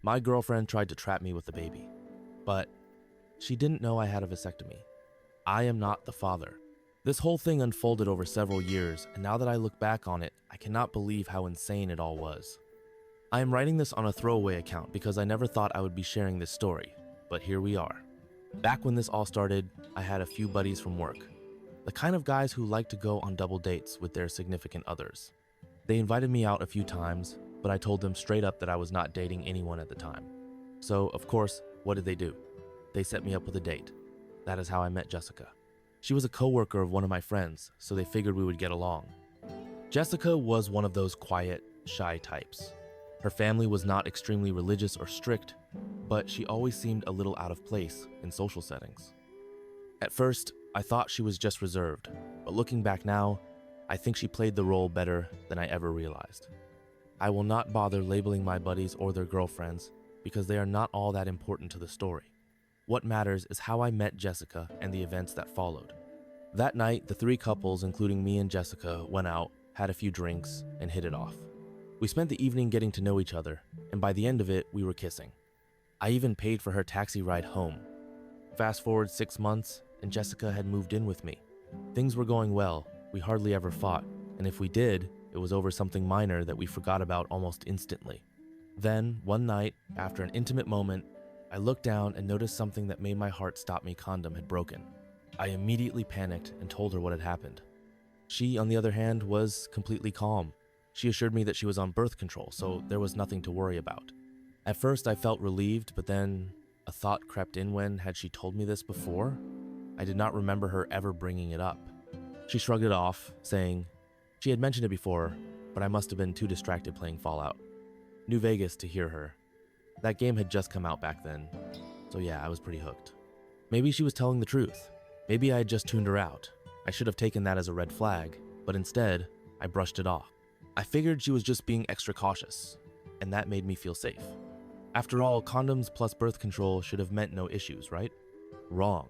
My girlfriend tried to trap me with the baby, but she didn't know I had a vasectomy. I am not the father. This whole thing unfolded over several years, and now that I look back on it, I cannot believe how insane it all was. I am writing this on a throwaway account because I never thought I would be sharing this story, but here we are. Back when this all started, I had a few buddies from work, the kind of guys who like to go on double dates with their significant others. They invited me out a few times, but I told them straight up that I was not dating anyone at the time. So, of course, what did they do? They set me up with a date. That is how I met Jessica. She was a coworker of one of my friends, so they figured we would get along. Jessica was one of those quiet, shy types. Her family was not extremely religious or strict, but she always seemed a little out of place in social settings. At first, I thought she was just reserved, but looking back now, I think she played the role better than I ever realized. I will not bother labeling my buddies or their girlfriends because they are not all that important to the story. What matters is how I met Jessica and the events that followed. That night, the three couples, including me and Jessica, went out, had a few drinks, and hit it off. We spent the evening getting to know each other, and by the end of it, we were kissing. I even paid for her taxi ride home. Fast forward 6 months, and Jessica had moved in with me. Things were going well, we hardly ever fought, and if we did, it was over something minor that we forgot about almost instantly. Then, one night, after an intimate moment, I looked down and noticed something that made my heart stop me. Condom had broken. I immediately panicked and told her what had happened. She, on the other hand, was completely calm. She assured me that she was on birth control, so there was nothing to worry about. At first, I felt relieved, but then a thought crept in had she told me this before? I did not remember her ever bringing it up. She shrugged it off, saying she had mentioned it before, but I must have been too distracted playing Fallout. New Vegas to hear her. That game had just come out back then, so yeah, I was pretty hooked. Maybe she was telling the truth. Maybe I had just tuned her out. I should have taken that as a red flag, but instead, I brushed it off. I figured she was just being extra cautious, and that made me feel safe. After all, condoms plus birth control should have meant no issues, right? Wrong.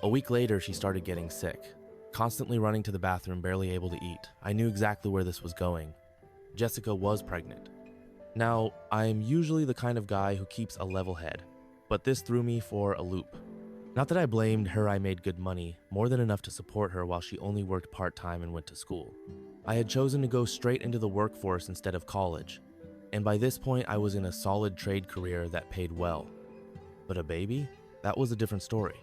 A week later, she started getting sick, constantly running to the bathroom, barely able to eat. I knew exactly where this was going. Jessica was pregnant. Now, I'm usually the kind of guy who keeps a level head, but this threw me for a loop. Not that I blamed her, I made good money, more than enough to support her while she only worked part-time and went to school. I had chosen to go straight into the workforce instead of college, and by this point I was in a solid trade career that paid well. But a baby? That was a different story.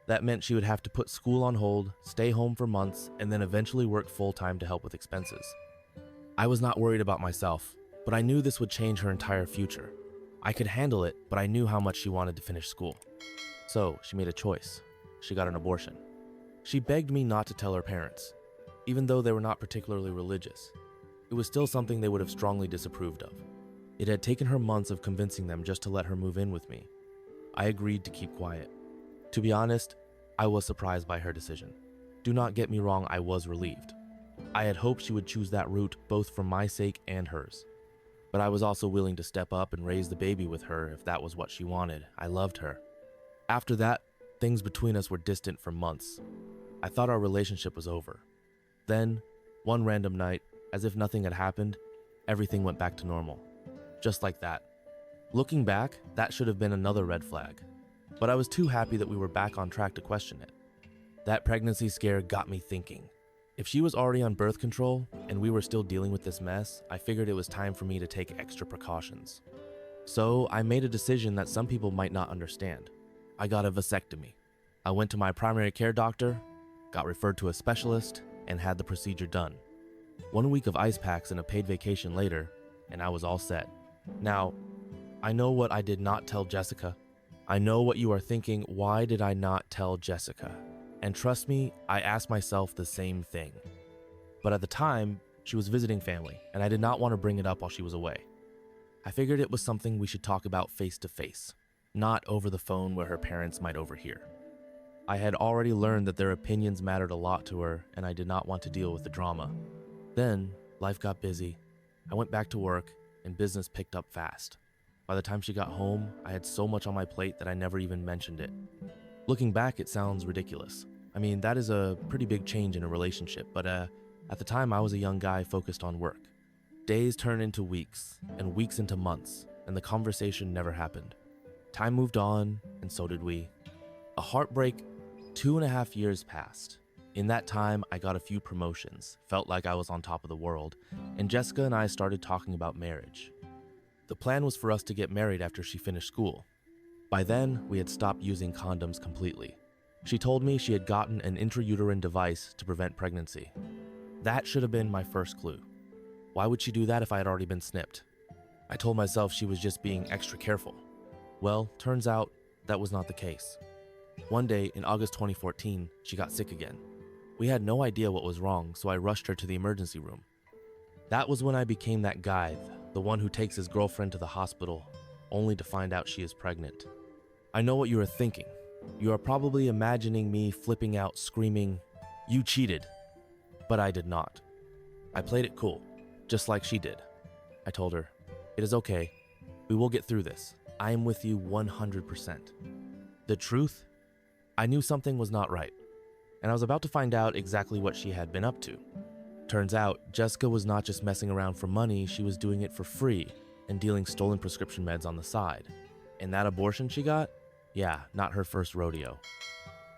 That meant she would have to put school on hold, stay home for months, and then eventually work full-time to help with expenses. I was not worried about myself, but I knew this would change her entire future. I could handle it, but I knew how much she wanted to finish school. So she made a choice. She got an abortion. She begged me not to tell her parents, even though they were not particularly religious. It was still something they would have strongly disapproved of. It had taken her months of convincing them just to let her move in with me. I agreed to keep quiet. To be honest, I was surprised by her decision. Do not get me wrong, I was relieved. I had hoped she would choose that route both for my sake and hers. But I was also willing to step up and raise the baby with her if that was what she wanted. I loved her. After that, things between us were distant for months. I thought our relationship was over. Then, one random night, as if nothing had happened, everything went back to normal. Just like that. Looking back, that should have been another red flag. But I was too happy that we were back on track to question it. That pregnancy scare got me thinking. If she was already on birth control, and we were still dealing with this mess, I figured it was time for me to take extra precautions. So I made a decision that some people might not understand. I got a vasectomy. I went to my primary care doctor, got referred to a specialist, and had the procedure done. 1 week of ice packs and a paid vacation later, and I was all set. Now, I know what I did not tell Jessica. I know what you are thinking, why did I not tell Jessica? And trust me, I asked myself the same thing. But at the time, she was visiting family, and I did not want to bring it up while she was away. I figured it was something we should talk about face to face, not over the phone where her parents might overhear. I had already learned that their opinions mattered a lot to her, and I did not want to deal with the drama. Then, life got busy. I went back to work, and business picked up fast. By the time she got home, I had so much on my plate that I never even mentioned it. Looking back, it sounds ridiculous. I mean, that is a pretty big change in a relationship, but at the time I was a young guy focused on work. Days turned into weeks, and weeks into months. and the conversation never happened. Time moved on, and so did we. A heartbreak, 2.5 years passed. In that time, I got a few promotions, felt like I was on top of the world, and Jessica and I started talking about marriage. The plan was for us to get married after she finished school. By then, we had stopped using condoms completely. She told me she had gotten an intrauterine device to prevent pregnancy. That should have been my first clue. Why would she do that if I had already been snipped? I told myself she was just being extra careful. Well, turns out that was not the case. One day in August 2014, she got sick again. We had no idea what was wrong, so I rushed her to the emergency room. That was when I became that guy, the one who takes his girlfriend to the hospital, only to find out she is pregnant. I know what you are thinking. You are probably imagining me flipping out, screaming, "You cheated!" But I did not. I played it cool, just like she did. I told her, "It is okay. We will get through this. I am with you 100%. The truth? I knew something was not right, and I was about to find out exactly what she had been up to. Turns out, Jessica was not just messing around for money, she was doing it for free and dealing stolen prescription meds on the side. And that abortion she got? Yeah, not her first rodeo.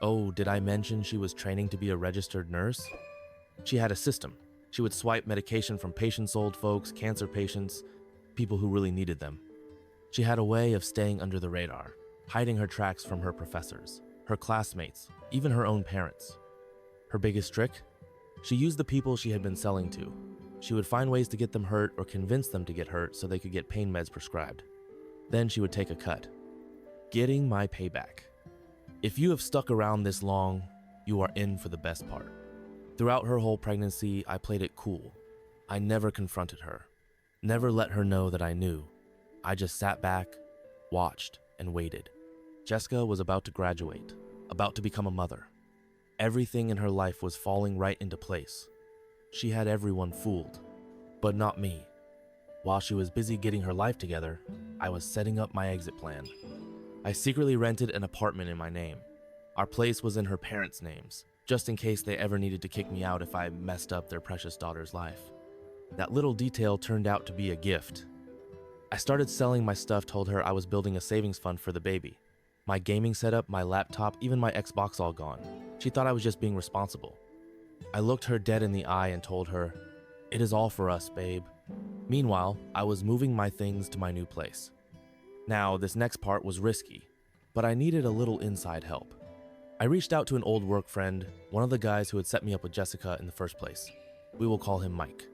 Oh, did I mention she was training to be a registered nurse? She had a system. She would swipe medication from patients, old folks, cancer patients, people who really needed them. She had a way of staying under the radar, hiding her tracks from her professors, her classmates, even her own parents. Her biggest trick? She used the people she had been selling to. She would find ways to get them hurt or convince them to get hurt so they could get pain meds prescribed. Then she would take a cut. Getting my payback. If you have stuck around this long, you are in for the best part. Throughout her whole pregnancy, I played it cool. I never confronted her, never let her know that I knew. I just sat back, watched, and waited. Jessica was about to graduate, about to become a mother. Everything in her life was falling right into place. She had everyone fooled, but not me. While she was busy getting her life together, I was setting up my exit plan. I secretly rented an apartment in my name. Our place was in her parents' names, just in case they ever needed to kick me out if I messed up their precious daughter's life. That little detail turned out to be a gift. I started selling my stuff, told her I was building a savings fund for the baby. My gaming setup, my laptop, even my Xbox all gone. She thought I was just being responsible. I looked her dead in the eye and told her, "It is all for us, babe." Meanwhile, I was moving my things to my new place. Now, this next part was risky, but I needed a little inside help. I reached out to an old work friend, one of the guys who had set me up with Jessica in the first place. We will call him Mike.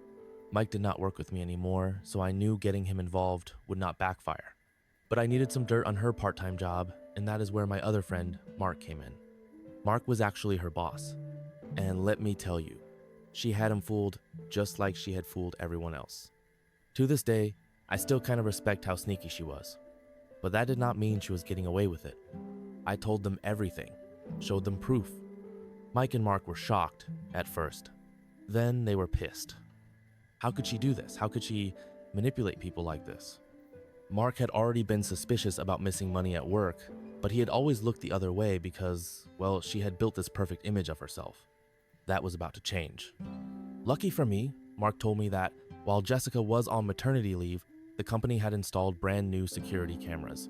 Mike did not work with me anymore, so I knew getting him involved would not backfire. But I needed some dirt on her part-time job, and that is where my other friend, Mark, came in. Mark was actually her boss. And let me tell you, she had him fooled just like she had fooled everyone else. To this day, I still kind of respect how sneaky she was. But that did not mean she was getting away with it. I told them everything, showed them proof. Mike and Mark were shocked at first. Then they were pissed. How could she do this? How could she manipulate people like this? Mark had already been suspicious about missing money at work, but he had always looked the other way because, well, she had built this perfect image of herself. That was about to change. Lucky for me, Mark told me that while Jessica was on maternity leave, the company had installed brand new security cameras,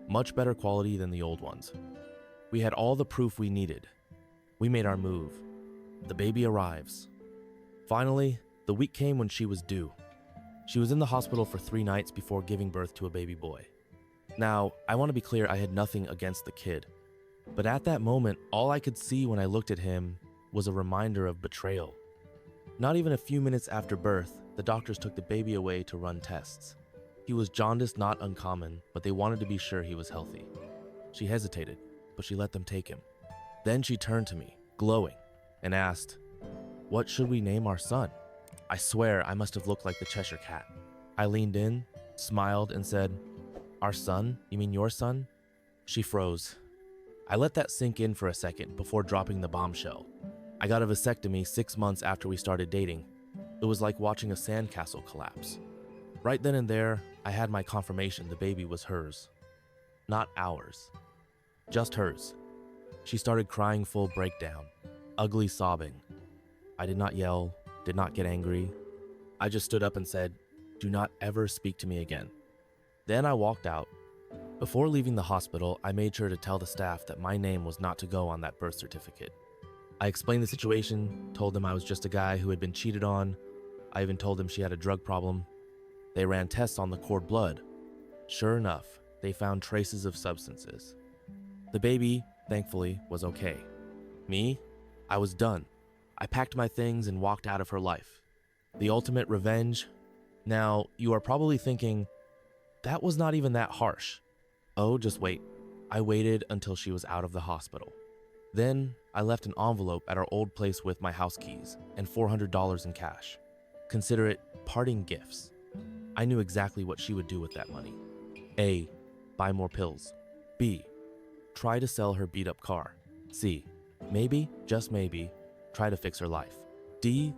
much better quality than the old ones. We had all the proof we needed. We made our move. The baby arrives. Finally, the week came when she was due. She was in the hospital for 3 nights before giving birth to a baby boy. Now, I want to be clear, I had nothing against the kid. But at that moment, all I could see when I looked at him was a reminder of betrayal. Not even a few minutes after birth, the doctors took the baby away to run tests. He was jaundiced, not uncommon, but they wanted to be sure he was healthy. She hesitated, but she let them take him. Then she turned to me, glowing, and asked, "What should we name our son?" I swear I must have looked like the Cheshire Cat. I leaned in, smiled, and said, "Our son? You mean your son?" She froze. I let that sink in for a second before dropping the bombshell. I got a vasectomy 6 months after we started dating. It was like watching a sandcastle collapse. Right then and there, I had my confirmation the baby was hers. Not ours. Just hers. She started crying full breakdown, ugly sobbing. I did not yell, did not get angry. I just stood up and said, "Do not ever speak to me again." Then I walked out. Before leaving the hospital, I made sure to tell the staff that my name was not to go on that birth certificate. I explained the situation, told them I was just a guy who had been cheated on. I even told them she had a drug problem. They ran tests on the cord blood. Sure enough, they found traces of substances. The baby, thankfully, was okay. Me? I was done. I packed my things and walked out of her life. The ultimate revenge? Now, you are probably thinking, that was not even that harsh. Oh, just wait. I waited until she was out of the hospital. Then, I left an envelope at our old place with my house keys and $400 in cash. Consider it parting gifts. I knew exactly what she would do with that money. A. Buy more pills. B. Try to sell her beat-up car. C. Maybe, just maybe, try to fix her life. D.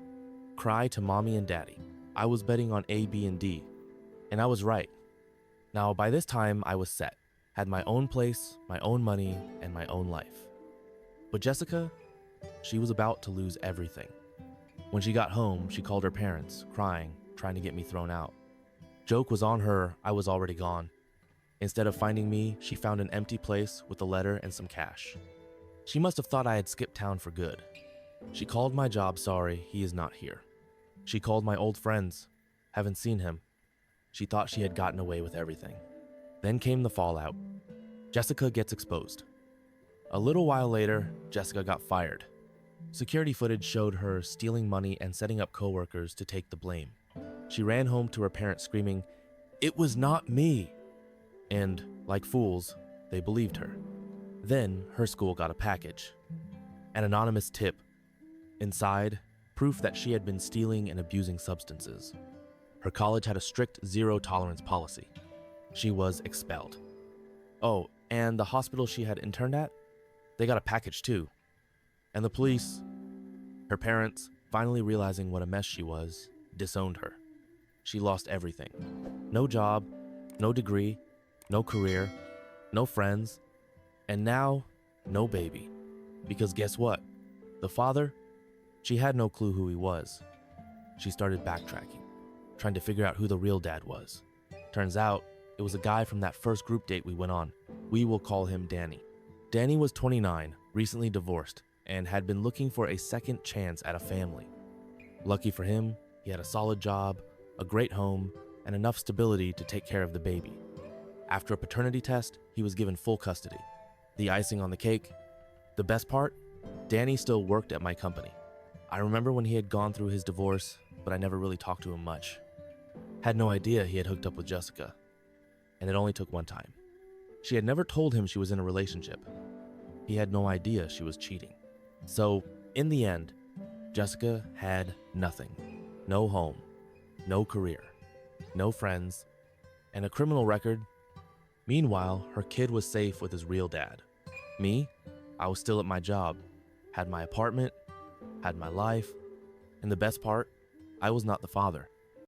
Cry to mommy and daddy. I was betting on A, B, and D. And I was right. Now, by this time, I was set. Had my own place, my own money, and my own life. But Jessica, she was about to lose everything. When she got home, she called her parents, crying, trying to get me thrown out. Joke was on her, I was already gone. Instead of finding me, she found an empty place with a letter and some cash. She must have thought I had skipped town for good. She called my job, sorry, he is not here. She called my old friends, haven't seen him. She thought she had gotten away with everything. Then came the fallout. Jessica gets exposed. A little while later, Jessica got fired. Security footage showed her stealing money and setting up coworkers to take the blame. She ran home to her parents screaming, "It was not me!" And, like fools, they believed her. Then, her school got a package. An anonymous tip. Inside, proof that she had been stealing and abusing substances. Her college had a strict zero-tolerance policy. She was expelled. Oh, and the hospital she had interned at? They got a package too. And the police, her parents, finally realizing what a mess she was, disowned her. She lost everything. No job, no degree, no career, no friends, and now, no baby. Because guess what? The father, she had no clue who he was. She started backtracking, trying to figure out who the real dad was. Turns out, it was a guy from that first group date we went on. We will call him Danny. Danny was 29, recently divorced, and had been looking for a second chance at a family. Lucky for him, he had a solid job, a great home, and enough stability to take care of the baby. After a paternity test, he was given full custody. The icing on the cake, the best part, Danny still worked at my company. I remember when he had gone through his divorce, but I never really talked to him much. Had no idea he had hooked up with Jessica. And it only took one time. She had never told him she was in a relationship. He had no idea she was cheating. So, in the end, Jessica had nothing. No home, no career, no friends, and a criminal record. Meanwhile, her kid was safe with his real dad. Me, I was still at my job, had my apartment, had my life, and the best part, I was not the father.